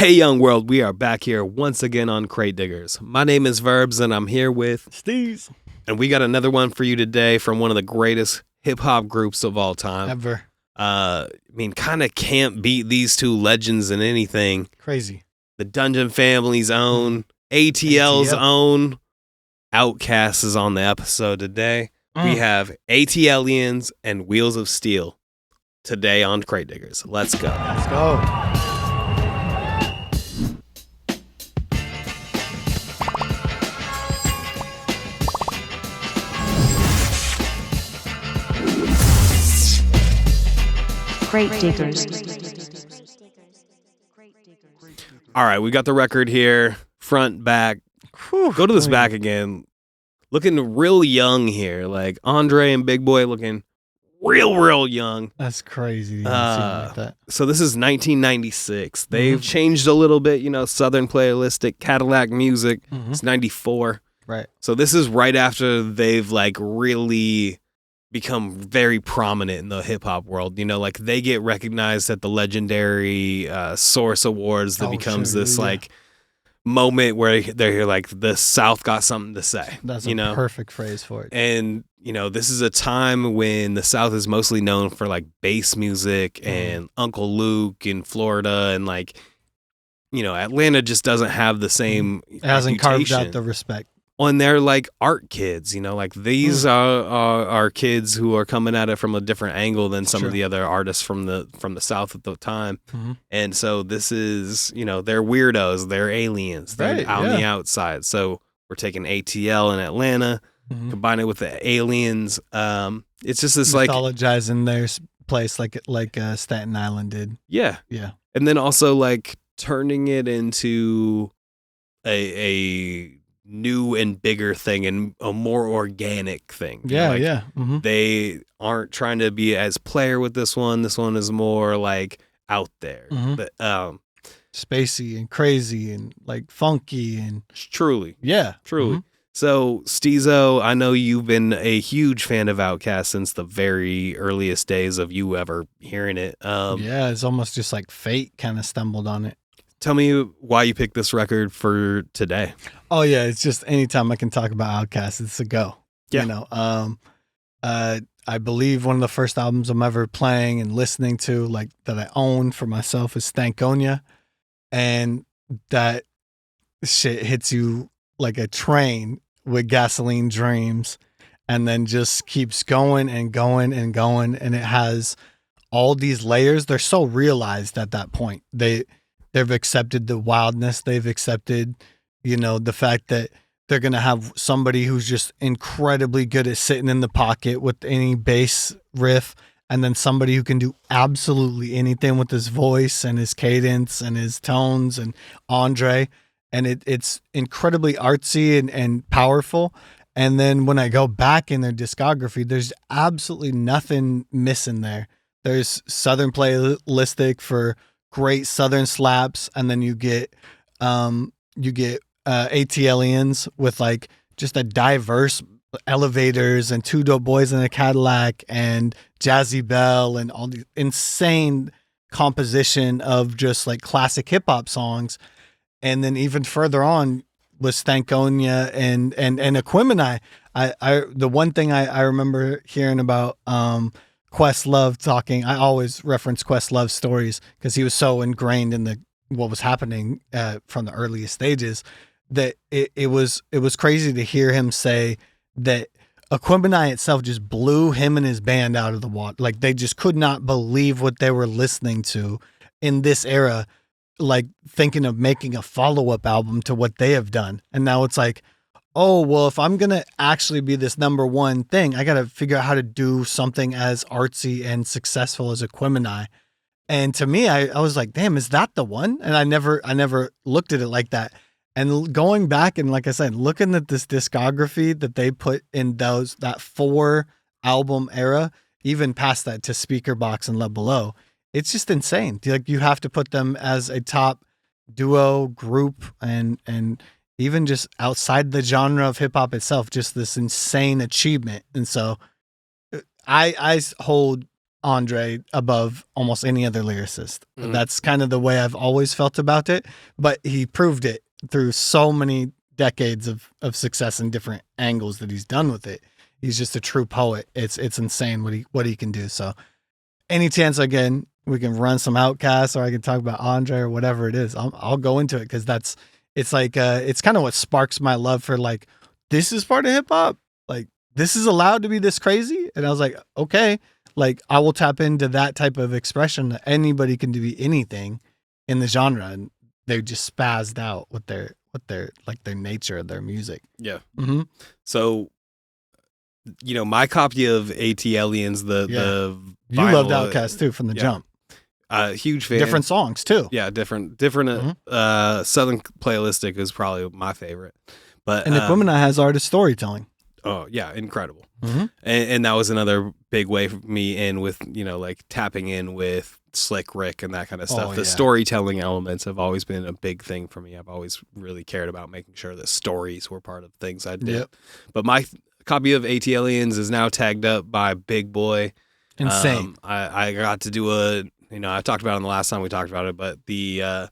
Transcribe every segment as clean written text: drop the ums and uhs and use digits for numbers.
Hey, young world, we are back here once again on Crate Diggers. My name is Verbz, and I'm here with Steez. And we got another one for you today from one of the greatest hip-hop groups of all time. Ever. I mean, kind of can't beat these two legends in anything. Crazy. The Dungeon Family's own, ATL's own, OutKast is on the episode today. We have ATLiens and Wheelz of Steel today on Crate Diggers. Let's go. Let's go. Crate Diggers. All right, we got the record here, front, back. Whew. Go to this back again. Looking real young here, like André and Big Boi looking real young. That's crazy. To see like that. So this is 1996. They've changed a little bit, Southern playlistic, Cadillac music. It's 94. Right. So this is right after they've like really become very prominent in the hip hop world. Like they get recognized at the legendary Source Awards that becomes this like moment where they're like, the South got something to say. That's a perfect phrase for it. And, this is a time when the South is mostly known for like bass music and Uncle Luke in Florida, and like, Atlanta just doesn't have the same It hasn't carved reputation. out the respect. And they're like art kids, like these are kids who are coming at it from a different angle than some of the other artists from the South at the time. And so this is, they're weirdos, they're aliens, they're out on the outside. So we're taking ATL in Atlanta, combining it with the aliens. It's just this like mythologizing their place like Staten Island did. Yeah. And then also like turning it into a new and bigger thing and a more organic thing. They aren't trying to be as player with this one. This one is more like out there. But, spacey and crazy and like funky and truly. Truly. So Steezo, I know you've been a huge fan of OutKast since the very earliest days of you ever hearing it. It's almost just like fate kind of stumbled on it. Tell me why you picked this record for today. Oh yeah, it's just anytime I can talk about OutKast, it's a go. Yeah. I believe one of the first albums I'm ever playing and listening to, like that I own for myself, is Stankonia, and that shit hits you like a train with gasoline dreams, and then just keeps going and going and going, and it has all these layers. They're so realized at that point. They've accepted the wildness. They've accepted, the fact that they're going to have somebody who's just incredibly good at sitting in the pocket with any bass riff, and then somebody who can do absolutely anything with his voice and his cadence and his tones, and André. And it's incredibly artsy and powerful. And then when I go back in their discography, there's absolutely nothing missing there. There's Southern playlistic for great Southern slaps, and then you get ATLiens with like just a diverse Elevators and Two Dope Boys in a Cadillac and Jazzy Belle and all these insane composition of just like classic hip hop songs. And then even further on was Stankonia and Aquemini. The one thing I remember hearing about Questlove talking, I always reference Questlove's stories because he was so ingrained in what was happening from the earliest stages, that it was crazy to hear him say that Aquemini itself just blew him and his band out of the water. Like they just could not believe what they were listening to in this era, like thinking of making a follow-up album to what they have done. And now it's like, oh, well, if I'm going to actually be this number one thing, I got to figure out how to do something as artsy and successful as Aquemini. And to me, I was like, damn, is that the one? And I never looked at it like that. And going back and, like I said, looking at this discography that they put in that 4 album era, even past that to Speaker Box and Love Below, it's just insane. Like you have to put them as a top duo group, and even just outside the genre of hip hop itself, just this insane achievement. And so I hold André above almost any other lyricist. Mhm. That's kind of the way I've always felt about it. But he proved it through so many decades of success and different angles that he's done with it. He's just a true poet. It's insane what he can do. So any chance again we can run some OutKast, or I can talk about André or whatever it is, I'll go into it, because it's like it's kind of what sparks my love for, like, this is part of hip hop. Like, this is allowed to be this crazy. And I was like, okay, like, I will tap into that type of expression that anybody can do anything in the genre, and they just spazzed out with their like their nature of their music. Yeah. Mm-hmm. So, my copy of ATLiens, the You vinyl, loved OutKast too from the jump. Huge fan. Different songs too. Yeah, different. Southern Playlistic is probably my favorite. But And Equimina has artist storytelling. Oh yeah, incredible. Mm-hmm. And that was another big way for me in with, like tapping in with Slick Rick and that kind of stuff. The storytelling elements have always been a big thing for me. I've always really cared about making sure that stories were part of things I did. Yep. But my copy of ATLiens is now tagged up by Big Boi. Insane. I got to do I talked about it the last time we talked about it, but the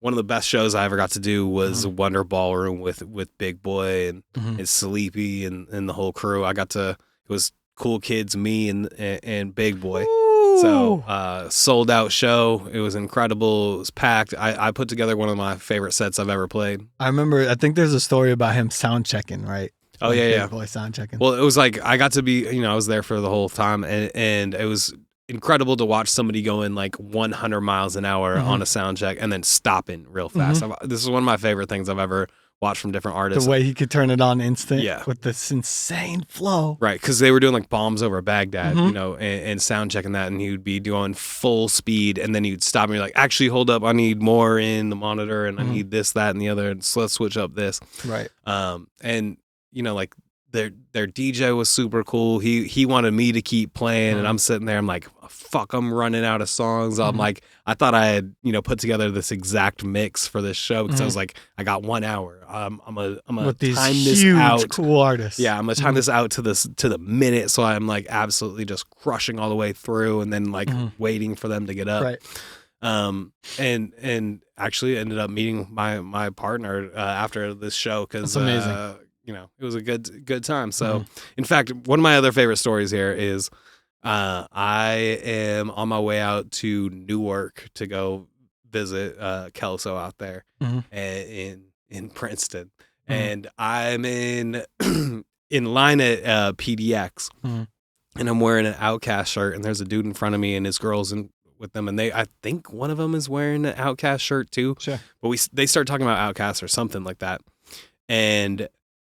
one of the best shows I ever got to do was Wonder Ballroom with Big Boi and Sleepy and the whole crew. It was Cool Kids, me and Big Boi. Ooh. So sold out show. It was incredible. It was packed. I put together one of my favorite sets I've ever played. I think there's a story about him sound checking, right? Oh, like yeah. Big Boi sound checking. Well, it was like I got to be, I was there for the whole time, and it was incredible to watch somebody going like 100 miles an hour on a sound check and then stopping real fast. This is one of my favorite things I've ever watched from different artists. The way he could turn it on instant, Yeah. with this insane flow. Right, because they were doing like Bombs Over Baghdad, and sound checking that, and he would be doing full speed, and then he'd stop and be like, actually, hold up, I need more in the monitor, and I need this, that, and the other, and so let's switch up this. Right. And like their DJ was super cool. He wanted me to keep playing, and I'm sitting there, I'm like, fuck, I'm running out of songs. I'm like, I thought I had, put together this exact mix for this show, because I was like, I got 1 hour. I'm gonna with these time huge, this out. cool artists. Yeah, I'm gonna time this out to the minute, so I'm like absolutely just crushing all the way through, and then like waiting for them to get up. Right. And actually ended up meeting my partner after this show, because That's amazing. It was a good time. So in fact, one of my other favorite stories here is I am on my way out to Newark to go visit Kelso out there in Princeton, and I'm in line at PDX, and I'm wearing an OutKast shirt, and there's a dude in front of me, and his girl's with them, and I think one of them is wearing an OutKast shirt too. Sure. But they start talking about OutKast or something like that, and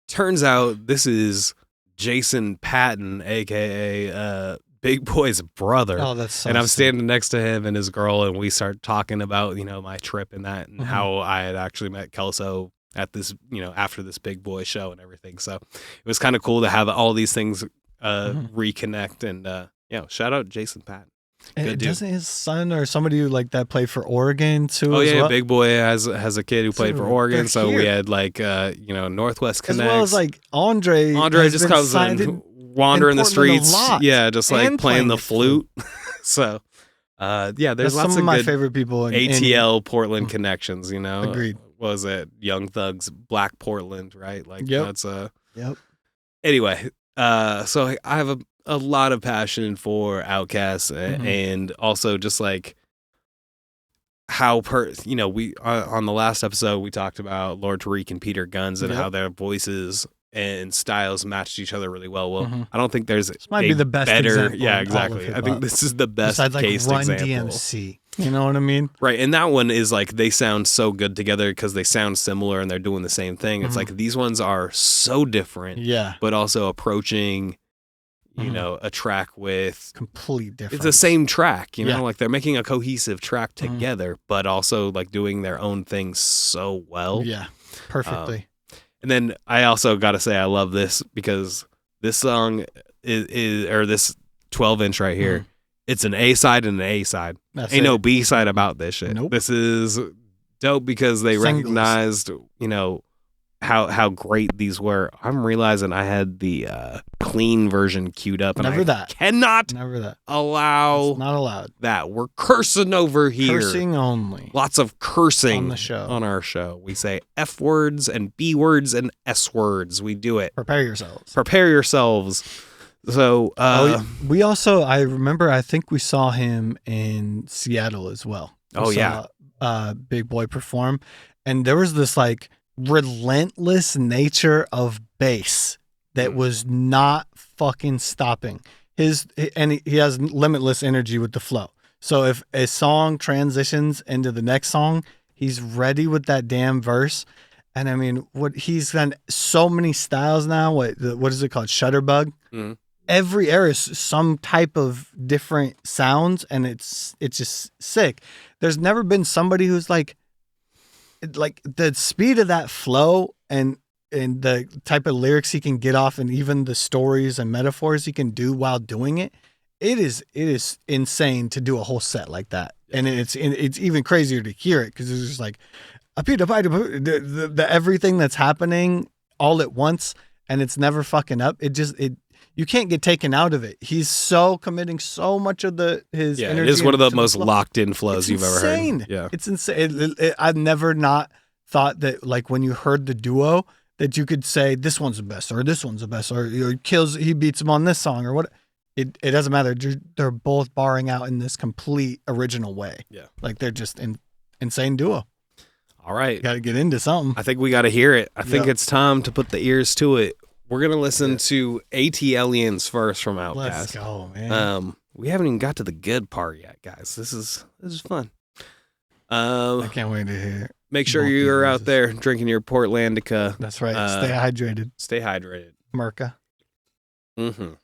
turns out this is Jason Patton, aka Big Boi's brother. Oh, that's so And I'm sick. standing next to him and his girl, and we start talking about my trip and that, and how I had actually met Kelso at this after this Big Boi show and everything. So it was kind of cool to have all these things reconnect, and shout out Jason Patton. And doesn't his son or somebody like that play for Oregon too? Oh as yeah, well? Big Boi has a kid who played for Oregon, so we had like Northwest as Connects. well as like Andre just comes in, wandering the streets, just like playing the flute. So there's That's lots some of my good favorite people in ATL Portland connections. Agreed. Was it Young Thug's Black Portland, right? Like that's Yep. Anyway, so I have a lot of passion for OutKast, and also just like how we on the last episode we talked about Lord Tariq and Peter Guns and how their voices and styles matched each other really well. Well, I don't think there's this might be the best better. example Yeah, in exactly. all of I think this is the best besides, like, case Run example. DMC. You know what I mean? Right, and that one is like they sound so good together because they sound similar and they're doing the same thing. It's like these ones are so different, but also approaching a track with complete different. It's the same track, like they're making a cohesive track together, but also like doing their own thing so well. Yeah, perfectly. And then I also got to say I love this because this song is or this 12-inch right here, it's an A-side and an A-side. Ain't no B-side about this shit. Nope. This is dope because they Singles. recognized, how great these were. I'm realizing I had the clean version queued up, and cannot allow it's not allowed that. We're cursing over here. Cursing only. Lots of cursing on the show. On our show, we say F words and B words and S words. We do it. Prepare yourselves. So we also, I remember, I think we saw him in Seattle as well. We saw Big Boi perform, and there was this like relentless nature of bass that was not fucking stopping. He has limitless energy with the flow. So if a song transitions into the next song, he's ready with that damn verse. And I mean, he's done so many styles now. What is it called? Shutterbug. Mm-hmm. Every era is some type of different sounds, and it's just sick. There's never been somebody who's like the speed of that flow and the type of lyrics he can get off, and even the stories and metaphors he can do while doing it. It is insane to do a whole set like that, and it's even crazier to hear it because it's just like the everything that's happening all at once, and it's never fucking up. You can't get taken out of it. He's so committing so much of his energy. It is one of the most locked in flows you've ever heard. Yeah, it's insane. I've never not thought that, like, when you heard the duo, that you could say this one's the best or this one's the best or he beats him on this song or what. It doesn't matter. They're both barring out in this complete original way. Yeah, like they're just insane duo. All right, got to get into something. I think we got to hear it. I think it's time to put the ears to it. We're going to listen to ATLiens first from OutKast. Let's go, man. We haven't even got to the good part yet, guys. This is fun. I can't wait to hear. Make sure you're out there drinking your Portlandica. That's right. Stay hydrated. Stay hydrated. Merca. Mm-hmm.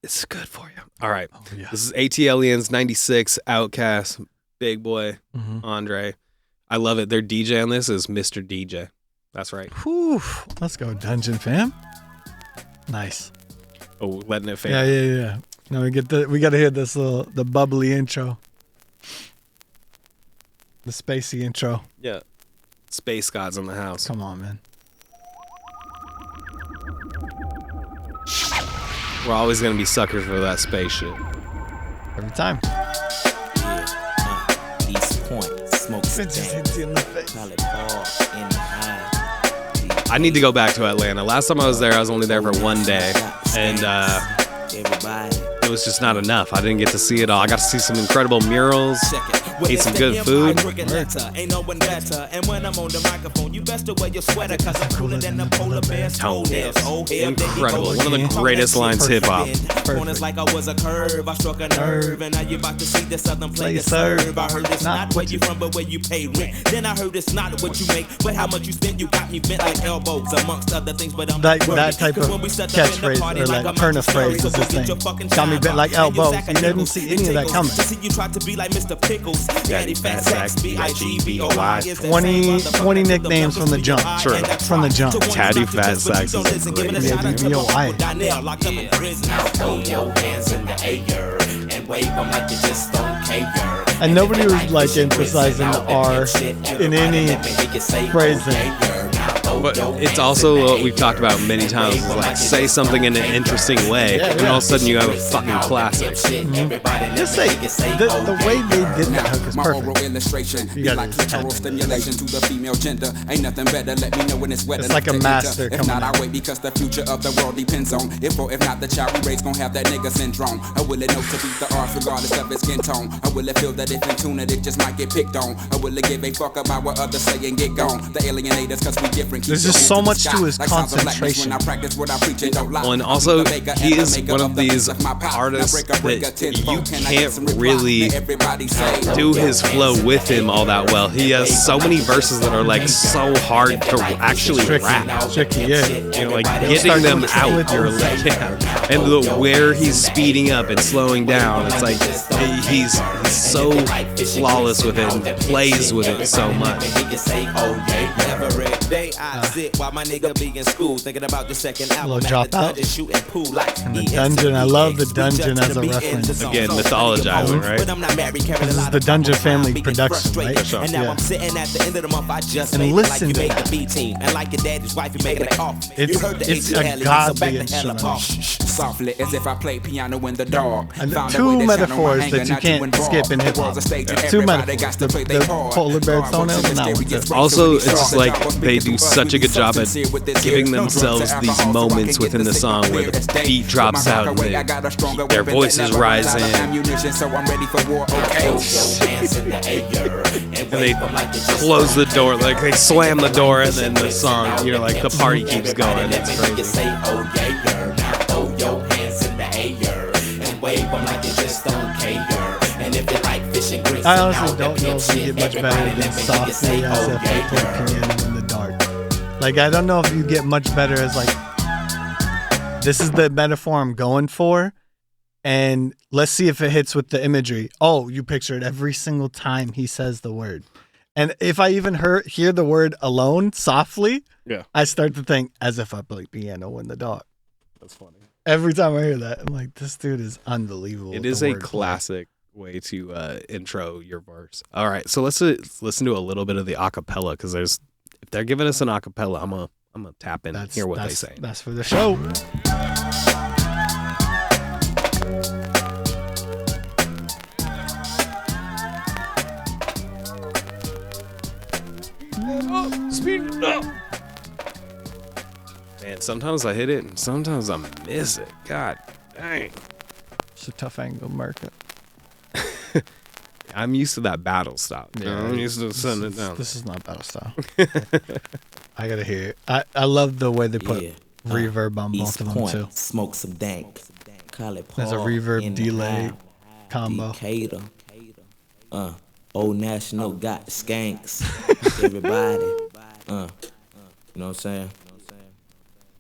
It's good for you. All right. Oh, yeah. This is ATLiens 96, OutKast, Big Boi, André. I love it. Their DJ on this is Mr. DJ. That's right. Whew. Let's go, Dungeon fam. Nice. Oh, letting it fade. Yeah. Now we got to hear this the bubbly intro. The spacey intro. Yeah. Space gods in the house. Come on, man. We're always going to be suckers for that space shit. Every time. East Point, smoke in the face. I need to go back to Atlanta. Last time I was there, I was only there for one day, and it was just not enough. I didn't get to see it all. I got to see some incredible murals, ate some good food. Incredible. One of the greatest lines hip hop. Like I was a curve, I struck a nerve, and now you about to see the southern play to serve. I heard it's not where you from, but where you pay rent. Then I heard it's not what you make, but how much you spend. You got me bent like elbows, amongst other things. But I'm that type of catchphrase or like turn of phrase is the thing. Got me bent like elbows. You didn't see any of that coming. You tried to be like Mr. Pickles, Daddy Fat Sacks, BIGBOI. 20 nicknames from the jump. Sure. From the jump. Daddy Fat Sacks is great. BIGBOI. Throw your hands in the air and wave them like you just don't care. And nobody was like emphasizing the R in any phrasing. But it's also what we've talked about many times, is like say something in an interesting way, and all of a sudden you have a fucking classic. Just say the way they did that hook is perfect. You got stimulation to the female gender. Ain't nothing better. Let me know when it's wetter. It's like a master coming. If not, I wait because the future of the world depends on if or if not the child we raise gon' have that nigga syndrome. Or will it know to beat the arts regardless of its skin tone? Or will it feel that if in tune it just might get picked on? Or will it give a fuck about what others say and get gone? The alienators cause we different. There's just so much to his concentration. Well, and also, he is one of these artists that you can't really do his flow with him all that well. He has so many verses that are like so hard to actually rap. Tricky, yeah. You know, like getting them out, you're like, yeah. And where he's speeding up and slowing down, it's like he's so flawless with it and plays with it so much. Every day I I sit while my nigga be in school, thinking about the second album. Little dropout. Shooting pool like And the dungeon. I love the dungeon as a reference. Again, mythologizing, right? But I'm not married, This is the Dungeon Family production, right? And now Yeah. I'm sitting at the end of the month. I just And made listen it like you to made the B team, and like your daddy's wife, you making a coffee. It's- You heard the it's a ATLiens, so godly back the hell instrument. up. Softly, as if I played piano in the dark. And Found a two way to shine on my metaphors anger, that you not to can't involve. skip in The hip-hop. world's a stage and Two everybody metaphors. got to play The their part. polar bear Hard toenails work and that and one, gets too. right Also, to it's the just start. like The job was they big do to us, such a we good job at sincere with this giving here. No themselves drugs or these alcohol, so I moments can within get the sick song clear where the as day. beat drops My out rock away, I and got a stronger their weapon that voices never rise runs out of in. ammunition, so I'm ready for war. Okay. and they close the door, like they slam the door, and then the song, you're like, the party keeps going. It's crazy. I honestly don't know if you get much better than softly as if I play piano in the dark. Like, I don't know if you get much better as like, this is the metaphor I'm going for, and let's see if it hits with the imagery. Oh, you picture it every single time he says the word. And if I even hear the word alone softly, Yeah. I start to think as if I play piano in the dark. That's funny. Every time I hear that, I'm like, this dude is unbelievable. It with is the a wordplay. classic way to intro your verse. All right, so let's listen to a little bit of the acapella, because if they're giving us an acapella, I'm gonna tap in and hear what they say. That's for the show. Speed it up. Man, sometimes I hit it and sometimes I miss it. God dang. It's a tough angle market. I'm used to that battle stop. I'm used to setting it down. This is not battle style. I gotta hear it. I love the way they put reverb on both East of them Point, too. smoke some dank. Call it There's a Paul reverb in the delay house. combo. Decatur. Old National got the skanks. Everybody. You know what I'm saying?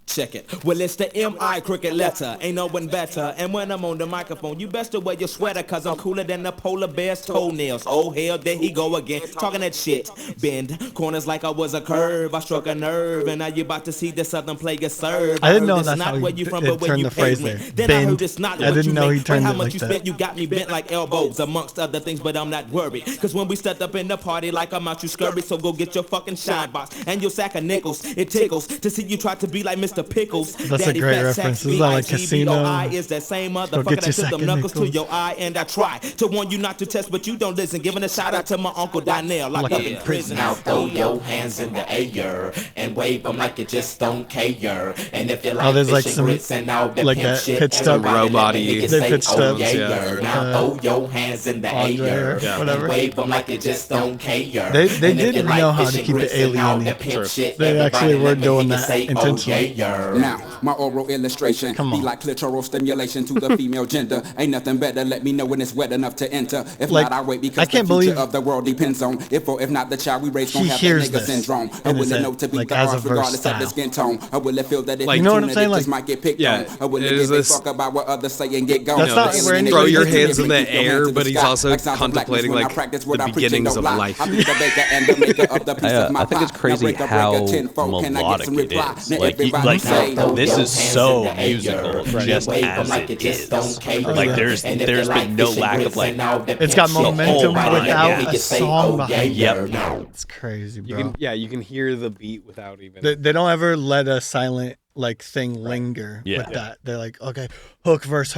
Check it. Well, it's the M.I. crooked letter. Ain't no one better. And when I'm on the microphone, you best to wear your sweater, cause I'm cooler than the polar bear's toenails. Oh, hell, there he go again. Talking that shit. Bend corners like I was a curve. I struck a nerve. And now you about to see the southern player serve. I didn't know heard that's it's how not he where you from, but where turned you the phrase paid there. rent. Then I heard Bend. it's not I what didn't you know he make, turned but how it much like you that. spent. You got me bent like elbows, amongst other things, but I'm not worried. Cause when we stepped up in the party like I'm out, you scurry. So go get your fucking shine box and your sack of nickels. It tickles to see you try to be like Mr. Pickles. That's a great reference. This is like Casino. Is that same Go motherfucker get your that took sack them of knuckles to nickels. your eye, and I try to warn you not to test, but you don't listen. Giving a shout out to my uncle Donnell, locked up in prison. Now throw your hands in the air and wave them like you just don't care. And if you like Oh, there's like fish and some grits and all the like pimp that shit, pitched up everybody let me robot-y. hear you They say, pitched oh, up, yeah. Now throw your hands in the André air or and whatever. wave them like you just don't care. They And if did you like know how fish to and keep it grits and all alien-y. the pimp shit, They actually everybody were let me doing hear you that say, oh, intentionally. yeah. Now, my oral illustration Come be on. like clitoral stimulation to the female gender. Ain't nothing better, let me know when it's wet enough to enter. If Like, not, I wait because I can't the future believe of the world depends on if or if not the child we raise gon' he have that hears nigga this syndrome. I in will his it head, know to beat like, the as a odds verse regardless of the style. skin tone. I will it feel that if Like- You know what I'm it saying? just Like- might get picked Yeah, on. I will it it is give a this- fuck about what others say and get gone. That's not where anybody throw your gets hands in the Your hands air, to but the he's sky. also Like sounds of contemplating blackness when I like practice the what I preach and beginnings don't of lie. life. I be the baker and the maker of the piece of my I think it's pie. Now crazy break a how break a tenfold. Can I get some melodic it reply? is. Now Like, everybody say, this is so Right. musical, just Wave as them like it you just is. don't care. Like, there's And if you been like no fish and lack of grits like. and all the It's got pimp shit, momentum everybody without let me a hear you say, song oh, behind yeah, it. Yep. It's crazy, You bro. can, you can hear the beat without even. They don't ever let a silent like thing linger Yeah. with that. They're like, okay, hook, verse,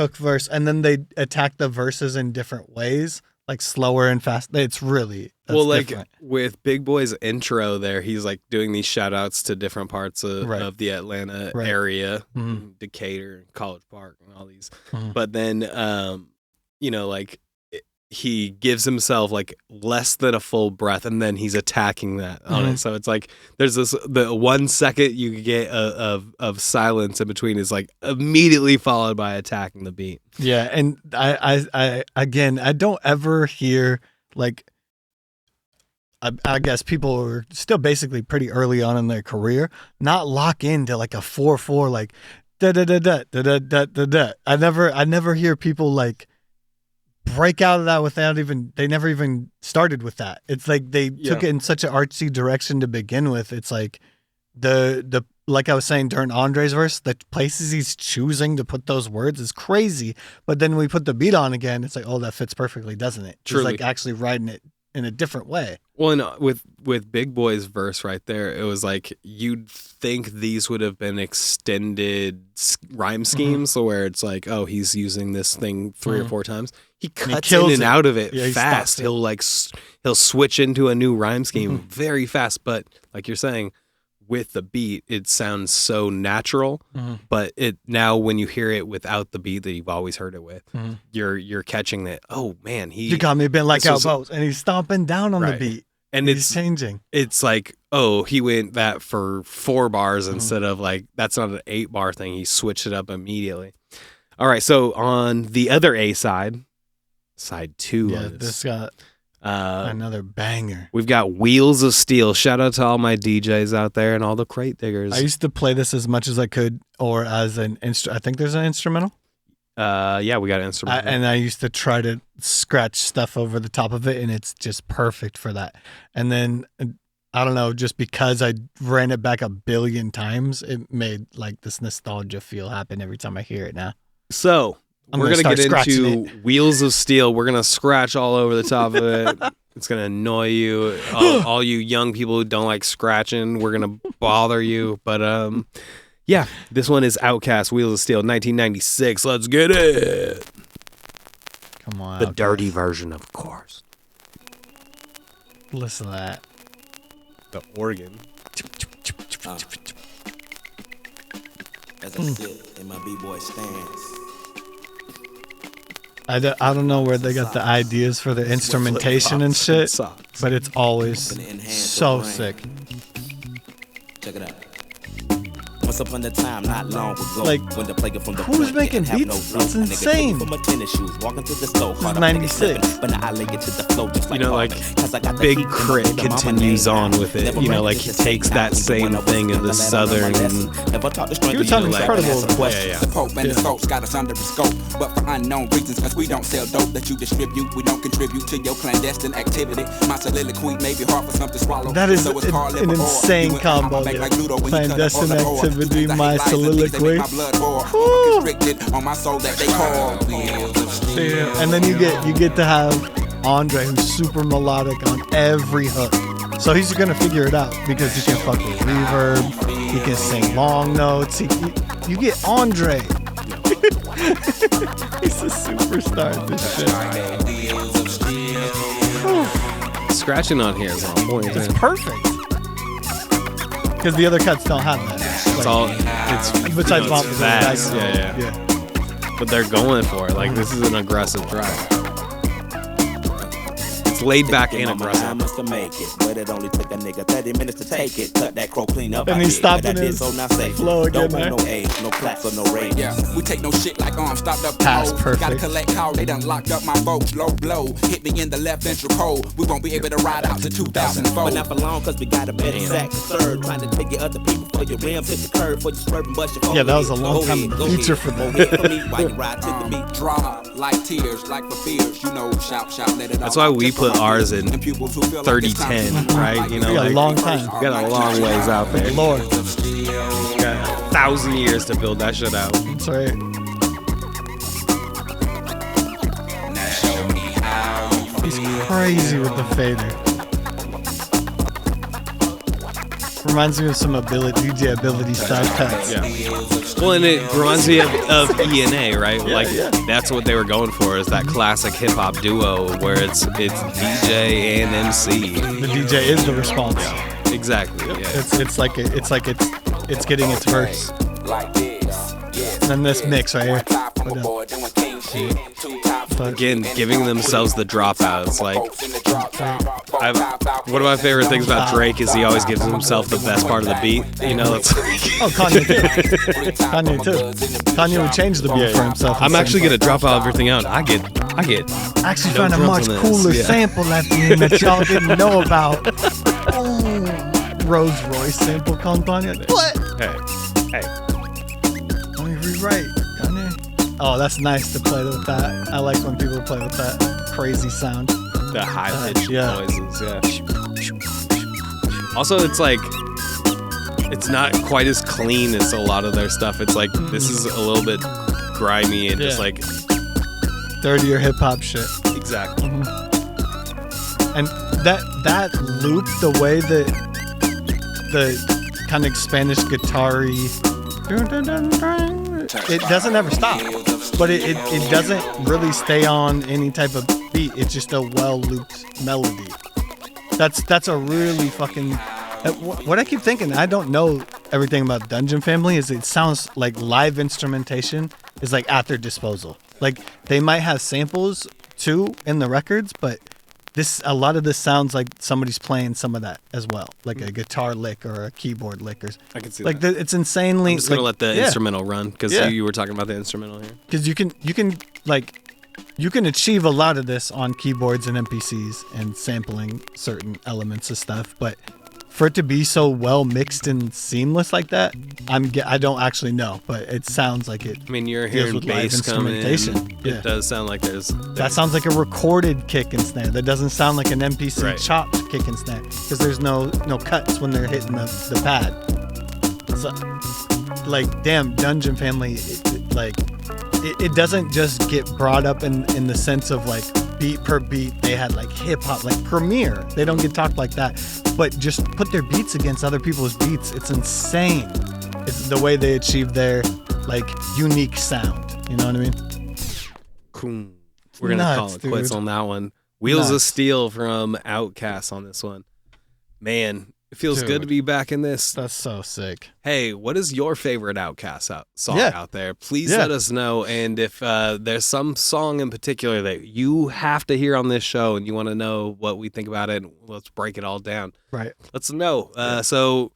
and then they attack the verses in different ways, like slower and fast. It's really that's like different. with Big Boi's intro there, he's like doing these shout outs to different parts of, Right. of the Atlanta Right. area, Mhm. Decatur, College Park, and all these. Mhm. But then, like he gives himself like less than a full breath, and then he's attacking that on Mhm. it. So it's like there's the 1 second you get of silence in between is like immediately followed by attacking the beat. Yeah, and I again, I don't ever hear like. I guess people who are still basically pretty early on in their career not lock into like a 4/4 like da da da da da da da da da. I never hear people like break out of that without even they never even started with that. It's like they took it in such an artsy direction to begin with. It's like the like I was saying during Andre's verse, the places he's choosing to put those words is crazy. But then when we put the beat on again, it's like, oh, that fits perfectly, doesn't it? Truly. He's like actually writing it in a different way. Well, and with Big Boi's verse right there, it was like you'd think these would have been extended rhyme schemes, where it's like, oh, he's using this thing 3 or 4 times. He cuts in and out of it fast. He'll switch into a new rhyme scheme very fast. But like you're saying, with the beat, it sounds so natural. But it now when you hear it without the beat that you've always heard it with, you're catching that. Oh man, you got me bent like elbows, and he's stomping down on the beat, and he's changing. It's like, oh, he went that for 4 bars instead of like that's not an 8-bar thing. He switched it up immediately. All right, so on the other A side 2, on this got another banger. We've got Wheelz of Steel. Shout out to all my DJs out there and all the crate diggers. I used to play this as much as I could, or as an I think there's an instrumental. Yeah, we got an instrumental. And I used to try to scratch stuff over the top of it, and it's just perfect for that. And then I don't know, just because I ran it back 1 billion times, it made like this nostalgia feel happen every time I hear it now. So we're going to get into Wheelz of Steel. We're going to scratch all over the top of it. It's going to annoy you. All you young people who don't like scratching, we're going to bother you. But yeah, this one is OutKast, Wheelz of Steel, 1996. Let's get it. Come on. The dirty version, of course. Listen to that. The organ. As I sit in my B-boy stance. I don't know where they got the ideas for the instrumentation and shit, but it's always so sick. Check it out. Once upon a time, not long ago, like, when the player from the who's making beats? That's insane. From my tennis shoes, walking to the store, this is 96. But now I lay it to the flow just like, you know, like Big Crit continues on with it. You know, like he takes that same thing of the southern. He was sounding incredible. The Pope and the Scopes got us under a scope, but for unknown reasons, cause we don't sell dope that you distribute. We don't contribute to your clandestine activity. My soliloquy may be hard for some to swallow. That is an insane combo. Clandestine activity, my soliloquy. And then you get to have André, who's super melodic on every hook. So he's gonna figure it out because he can fuck with reverb, he can sing long notes. You get André. He's a superstar at this shit. Scratching on here is on point. It's perfect. Because the other cuts don't have that. It's all, besides Bump, fast. Yeah. But they're going for it. Like, this is an aggressive drive. It's laid back and aggressive. I must make it, but it only took a nigga 30 minutes to take it. Cut that crow clean up. And he's stopping his flow again, man. No age, no claps or no rage. Yeah, we take no shit like arms stopped up. Past perfect. Gotta collect call, they done locked up my boat. Low blow, hit me in the left ventral cold. We won't be able to ride out to 2004. But not for long, cause we got a better sack to serve. Trying to take your other people for your rims, hit the curve for your swerving, bust your phone. Yeah, that was a long time feature for them. While you ride to the beat. Drama, like tears, like for fears. You know, shout, let it out. That's why we put ours in 3010, right? You know, we got a long time. We got a long ways out there. Lord. We got 1,000 years to build that shit out. That's right. He's crazy with the fader. Reminds me of some DJ ability style cuts. Yeah. Well, and it reminds me of E&A, right? That's what they were going for, is that classic hip hop duo where it's DJ and MC. The DJ is the response. Yeah. Exactly. Yeah. It's getting its verse. And then this mix right here. Again, giving themselves the dropouts. Like, one of my favorite things about Drake is he always gives himself the best part of the beat. You know, it's Kanye too. Kanye would change the beat for himself. I'm actually gonna drop everything out. I get. Actually, found a much cooler sample at the end that y'all didn't know about. Ooh, Rolls Royce sample, Kanye. What? Hey. Let me rewrite. Kanye. Oh, that's nice to play with that. I like when people play with that crazy sound. The high pitched noises, yeah. Also, it's like It's not quite as clean as a lot of their stuff. It's like this is a little bit grimy and just like dirtier hip hop shit. Exactly. And that loop, the way that the kind of Spanish guitar-y, it doesn't ever stop, but it doesn't really stay on any type of beat. It's just a well-looped melody. That's a really fucking... What I keep thinking, I don't know everything about Dungeon Family, is it sounds like live instrumentation is like at their disposal. Like they might have samples too in the records, but a lot of this sounds like somebody's playing some of that as well, like a guitar lick or a keyboard lick. I can see like that. It's insanely. I'm just gonna let the instrumental run because you were talking about the instrumental here. Because you can achieve a lot of this on keyboards and MPCs and sampling certain elements of stuff, but for it to be so well mixed and seamless like that, I don't actually know, but it sounds like it. I mean, you're hearing bass coming in. It does sound like there's... That sounds like a recorded kick and snare. That doesn't sound like an MPC chopped kick and snare, because there's no cuts when they're hitting the pad. So, like, damn, Dungeon Family, it doesn't just get brought up in the sense of like beat per beat. They had like hip hop, like Premiere. They don't get talked like that, but just put their beats against other people's beats. It's insane. It's the way they achieve their like unique sound. You know what I mean? Cool. We're gonna call it quits on that one. Wheelz of Steel from OutKast on this one. Man, it feels good to be back in this. That's so sick. Hey, what is your favorite OutKast song out there? Please let us know. And if there's some song in particular that you have to hear on this show and you want to know what we think about it, let's break it all down. Right. Let's know. So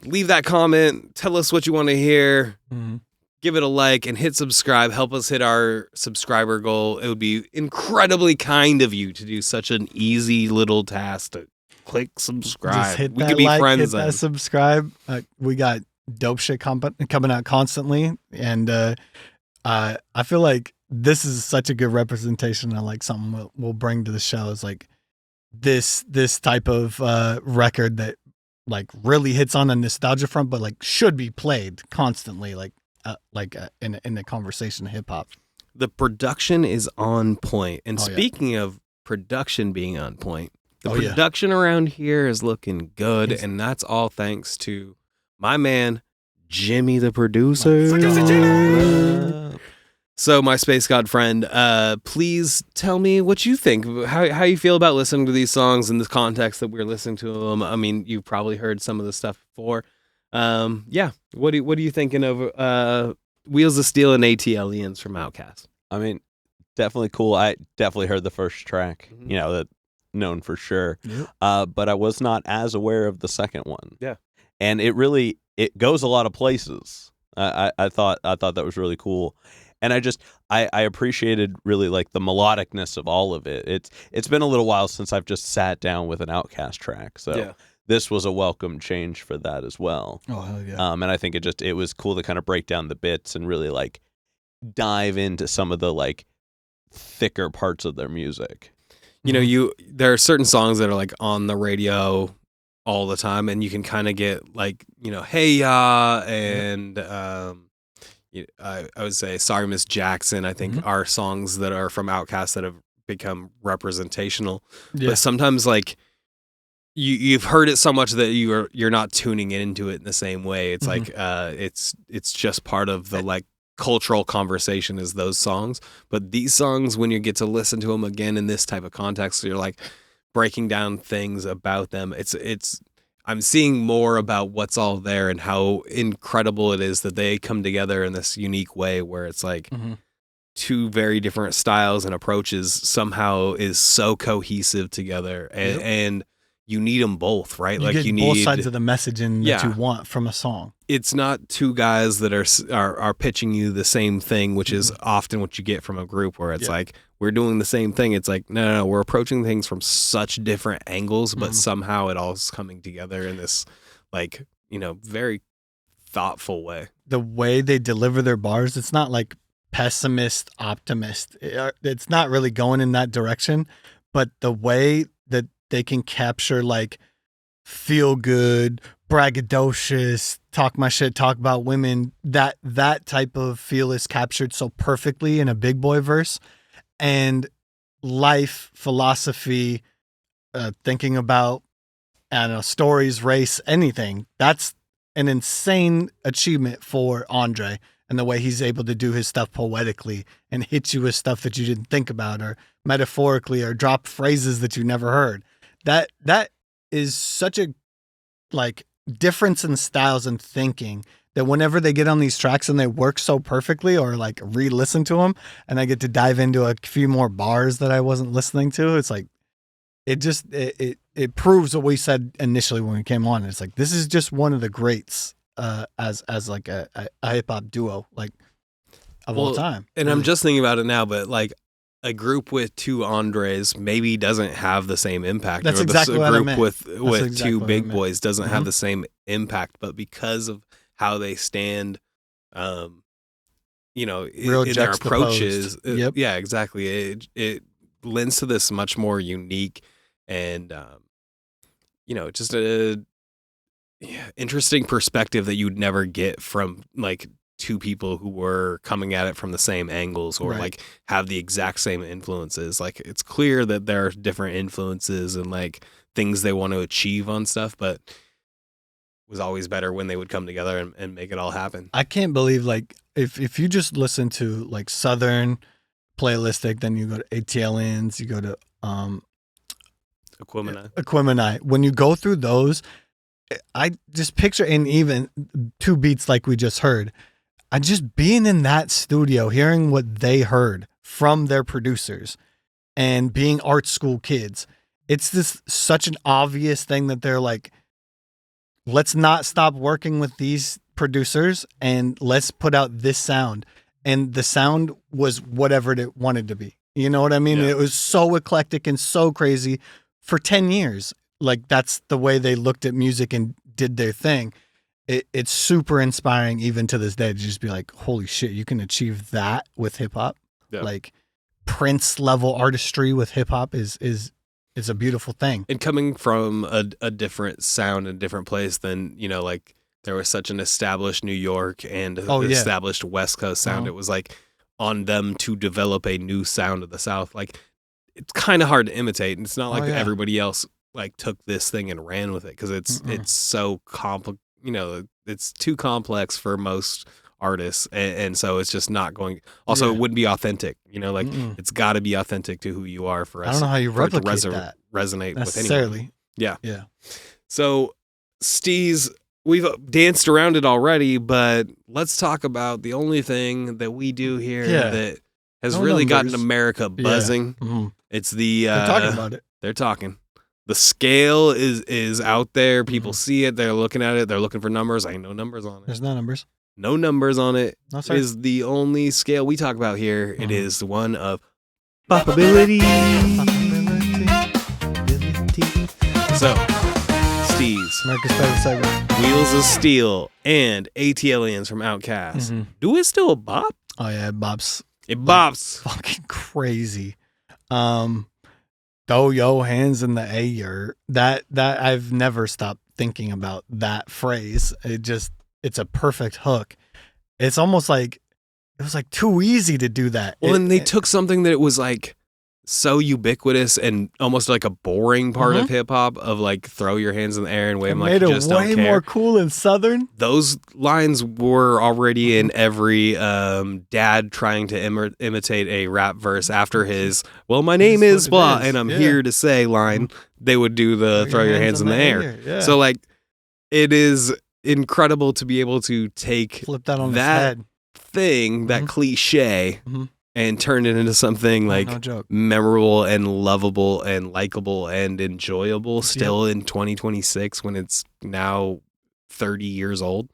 leave that comment. Tell us what you want to hear. Mm-hmm. Give it a like and hit subscribe. Help us hit our subscriber goal. It would be incredibly kind of you to do such an easy little task to click subscribe. Just hit we that could be like, friends hit then. that subscribe. We got dope shit coming out constantly, and I feel like this is such a good representation of like something we'll bring to the show. Is like this type of record that like really hits on a nostalgia front, but like should be played constantly, in the conversation of hip hop. The production is on point. And speaking of production being on point, the production around here is looking good, and that's all thanks to my man, Jimmy the producer. So, my Space God friend, please tell me what you think, how you feel about listening to these songs in the context that we're listening to them. I mean, you've probably heard some of the stuff before. What are you thinking of Wheelz of Steel and ATLiens from OutKast? I mean, definitely cool. I definitely heard the first track, that known for sure. Yep. But I was not as aware of the second one. Yeah. And it goes a lot of places. I thought that was really cool. And I appreciated really like the melodicness of all of it. It's been a little while since I've just sat down with an OutKast track. So this was a welcome change for that as well. Oh, hell yeah. And I think it was cool to kind of break down the bits and really like dive into some of the like thicker parts of their music. There are certain songs that are like on the radio all the time, and you can kind of get like, hey ya, and I would say Sorry Miss Jackson, I think are songs that are from OutKast that have become representational. Yeah. But sometimes like you've heard it so much that you're not tuning into it in the same way. It's like it's just part of the like cultural conversation is those songs. But these songs, when you get to listen to them again in this type of context, you're like breaking down things about them. I'm seeing more about what's all there and how incredible it is that they come together in this unique way where it's like two very different styles and approaches somehow is so cohesive together, and you need them both, right? You need both sides of the messaging that you want from a song. It's not two guys that are pitching you the same thing, which is often what you get from a group where it's like, we're doing the same thing. It's like, no, we're approaching things from such different angles, but somehow it all is coming together in this like, very thoughtful way. The way they deliver their bars, it's not like pessimist, optimist. It's not really going in that direction, but the way that they can capture like feel good, braggadocious, talk my shit, talk about women. That type of feel is captured so perfectly in a Big Boi verse. And life, philosophy, thinking about, I don't know, stories, race, anything. That's an insane achievement for André, and the way he's able to do his stuff poetically and hit you with stuff that you didn't think about, or metaphorically, or drop phrases that you never heard. That is such a like difference in styles and thinking that whenever they get on these tracks and they work so perfectly, or like re-listen to them, and I get to dive into a few more bars that I wasn't listening to, it's like it proves what we said initially when we came on. It's like, this is just one of the greats as like a hip hop duo like of all time. And really. I'm just thinking about it now, but like a group with two Andres maybe doesn't have the same impact. That's exactly what I meant. A group with exactly two Big Boys doesn't have the same impact, but because of how they stand, you know, in their approaches, yeah, exactly. It lends to this much more unique and, you know, just a interesting perspective that you'd never get from like two people who were coming at it from the same angles, or like have the exact same influences. Like, it's clear that there are different influences and like things they want to achieve on stuff, but it was always better when they would come together and make it all happen. I can't believe, like, if you just listen to like Southern Playlistic, then you go to ATLiens, you go to Equimini. When you go through those, I just picture, and even two beats like we just heard, I just being in that studio, hearing what they heard from their producers and being art school kids. It's this such an obvious thing that they're like, let's not stop working with these producers and let's put out this sound. And the sound was whatever it wanted to be. You know what I mean? Yeah. It was so eclectic and so crazy for 10 years. Like, that's the way they looked at music and did their thing. It's super inspiring even to this day to just be like, holy shit, you can achieve that with hip hop. Yeah. Like, Prince level artistry with hip hop is a beautiful thing. And coming from a different sound, a different place than, you know, like there was such an established New York and established West Coast sound. It was like on them to develop a new sound of the South. Like, it's kind of hard to imitate, and it's not like everybody else like took this thing and ran with it, because it's so complex. You know, it's too complex for most artists, and so it's just not going. Also, it wouldn't be authentic. You know, like it's got to be authentic to who you are for us. I don't know how you replicate that resonate necessarily. With anyone. Yeah. So, Steez, we've danced around it already, but let's talk about the only thing that we do here that has really gotten America buzzing. Yeah. Mm-hmm. It's the they're talking about it. They're talking. The scale is out there. People see it. They're looking at it. They're looking for numbers. Ain't no numbers on it. There's no numbers. No numbers on it. No, it is the only scale we talk about here. It is the one of popability. So, Steez, America's favorite segment, Wheelz of Steel, and ATLiens from OutKast. Do it still bop? Oh yeah, it bops. It bops. Fucking crazy. Throw your hands in the air. That I've never stopped thinking about that phrase. It's a perfect hook. It's almost like it was like too easy to do that. Well, and they took something that was like so ubiquitous and almost like a boring part of hip hop, of like throw your hands in the air and wave them like you just don't care. Made it way more cool and Southern. Those lines were already in every dad trying to imitate a rap verse after his, well, my name is blah, and I'm here to say line. They would do the throw your hands in the air. Yeah. So like, it is incredible to be able to flip that on that head thing, that cliche, and turn it into something like memorable and lovable and likable and enjoyable still in 2026 when it's now 30 years old.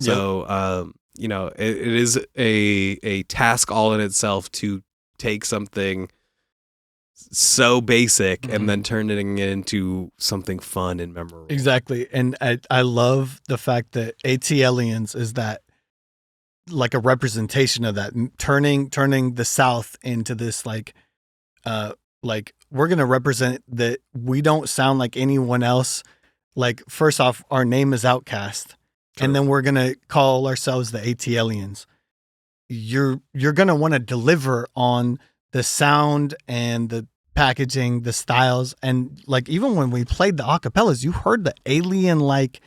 So, you know, it is a task all in itself to take something so basic and then turning it into something fun and memorable. Exactly. And I love the fact that ATLiens is that, like, a representation of that, turning the South into this like we're gonna represent that we don't sound like anyone else like, first off, our name is OutKast, and then we're gonna call ourselves the ATLiens. You're gonna want to deliver on the sound and the packaging, the styles, and like even when we played the acapellas, you heard the alien like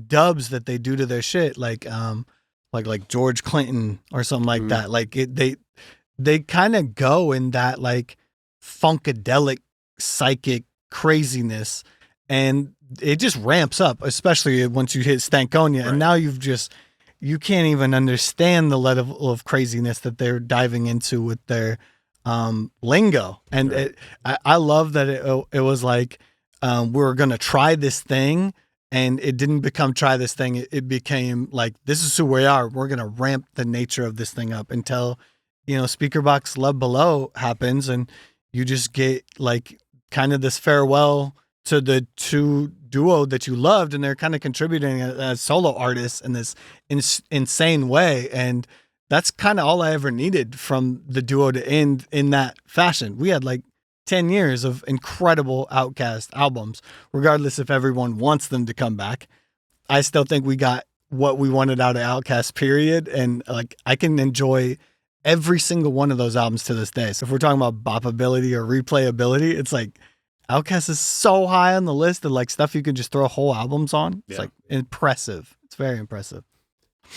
dubs that they do to their shit, like George Clinton or something like that. Like they kind of go in that like funkadelic psychic craziness, and it just ramps up, especially once you hit Stankonia, and now you can't even understand the level of craziness that they're diving into with their lingo. And I love that it was like we're gonna try this thing, and it didn't become try this thing. It became like, this is who we are. We're gonna ramp the nature of this thing up until, Speaker Box Love Below happens, and you just get like kind of this farewell to the two duo that you loved, and they're kind of contributing as solo artists in this insane way. And that's kind of all I ever needed from the duo to end in that fashion. We had like 10 years of incredible OutKast albums, regardless if everyone wants them to come back. I still think we got what we wanted out of OutKast, period. And like, I can enjoy every single one of those albums to this day. So if we're talking about bopability or replayability, it's like OutKast is so high on the list of like stuff you can just throw whole albums on. It's like impressive. It's very impressive.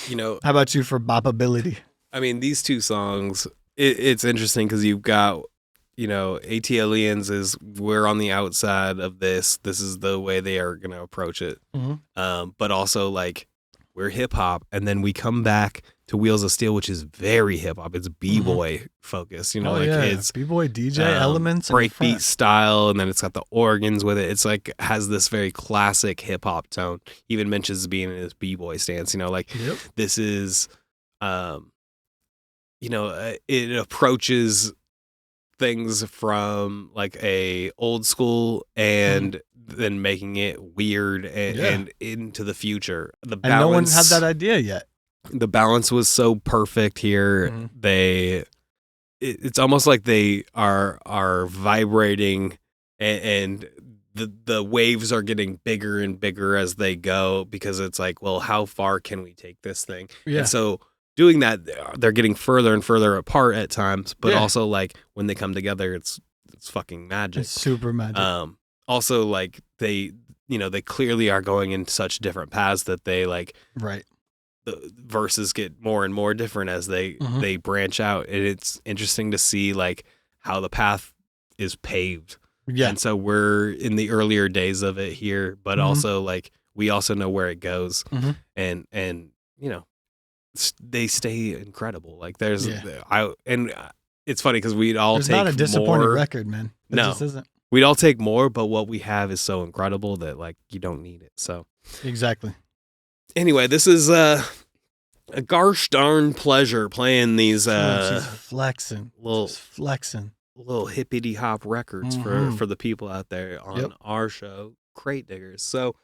How about you for bopability? I mean, these two songs, it's interesting because you've got, ATLiens is, we're on the outside of this. This is the way they are going to approach it. But also like, we're hip hop, and then we come back to Wheelz of Steel, which is very hip hop. It's B-boy focused, it's B-boy DJ elements, breakbeat style, and then it's got the organs with it. It's like has this very classic hip hop tone. Even mentions being in his B-boy stance. This is, it approaches things from like a old school and then making it weird and into the future. The balance, and no one had that idea yet. The balance was so perfect here. It's almost like they are vibrating, and the waves are getting bigger and bigger as they go, because it's like, well, how far can we take this thing? And so doing that, they're getting further and further apart at times, but also like when they come together, it's fucking magic. It's super magic. Also, like they clearly are going in such different paths that they like. Right. The verses get more and more different as they branch out, and it's interesting to see like how the path is paved. And so we're in the earlier days of it here, but also like we also know where it goes, and they stay incredible. Like there's it's funny because we'd all there's take not a disappointing more record, man. It just isn't. We'd all take more, but what we have is so incredible that like you don't need it. So exactly. Anyway, this is a gosh darn pleasure playing these she's flexing, little hippity hop records for the people out there on our show, Crate Diggers. So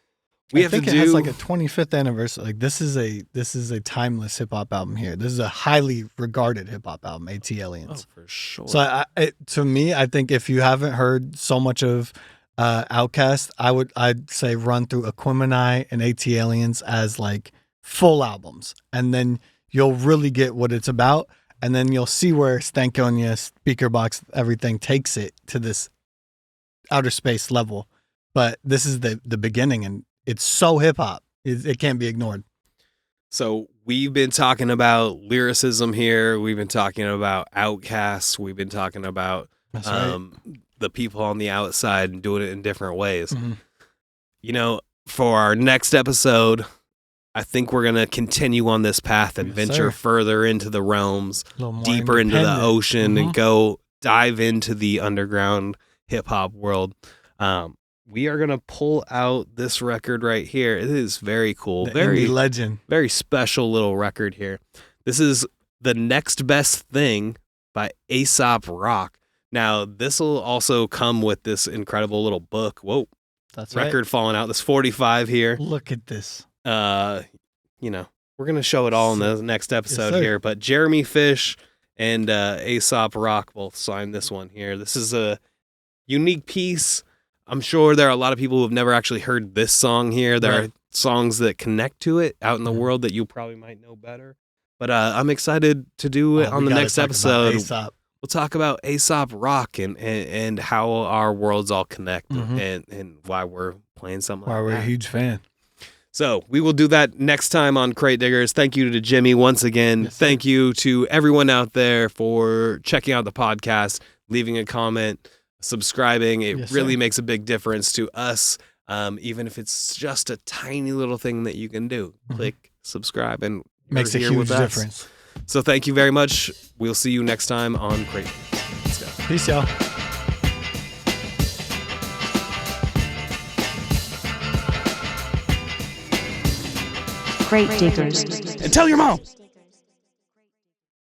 we have to do. It has like a 25th anniversary. Like this is a timeless hip hop album here. This is a highly regarded hip hop album, ATLiens. Oh, for sure. So to me, I think if you haven't heard so much of OutKast, I'd say run through Aquemini and ATLiens as like full albums, and then you'll really get what it's about, and then you'll see where Stankonia, Speaker Box, everything takes it to this outer space level. But this is the beginning, and it's so hip hop, it can't be ignored. So we've been talking about lyricism here. We've been talking about OutKast. We've been talking about the people on the outside and doing it in different ways. For our next episode, I think we're going to continue on this path and venture further into the realms, deeper into the ocean, and go dive into the underground hip hop world. We are going to pull out this record right here. It is very cool. Very legend. Very special little record here. This is The Next Best Thing by Aesop Rock. Now, this will also come with this incredible little book. Whoa. That's record falling out. This 45 here. Look at this. We're going to show it all in the next episode here. But Jeremy Fish and Aesop Rock both signed this one here. This is a unique piece. I'm sure there are a lot of people who have never actually heard this song here. There Right. are songs that connect to it out in the world that you probably might know better. But I'm excited to do it on the next episode. We'll talk about Aesop Rock and how our worlds all connect and why we're playing something Why like we're that. a huge fan. So we will do that next time on Crate Diggers. Thank you to Jimmy once again. Yes, sir. Thank you to everyone out there for checking out the podcast, leaving a comment, subscribing. It Yes, really sir. makes a big difference to us, even if it's just a tiny little thing that you can do. Click subscribe and Makes a you're here huge with us. difference. So thank you very much. We'll see you next time on Crate Diggers. Let's go. Peace, y'all. Crate Diggers. And tell your mom.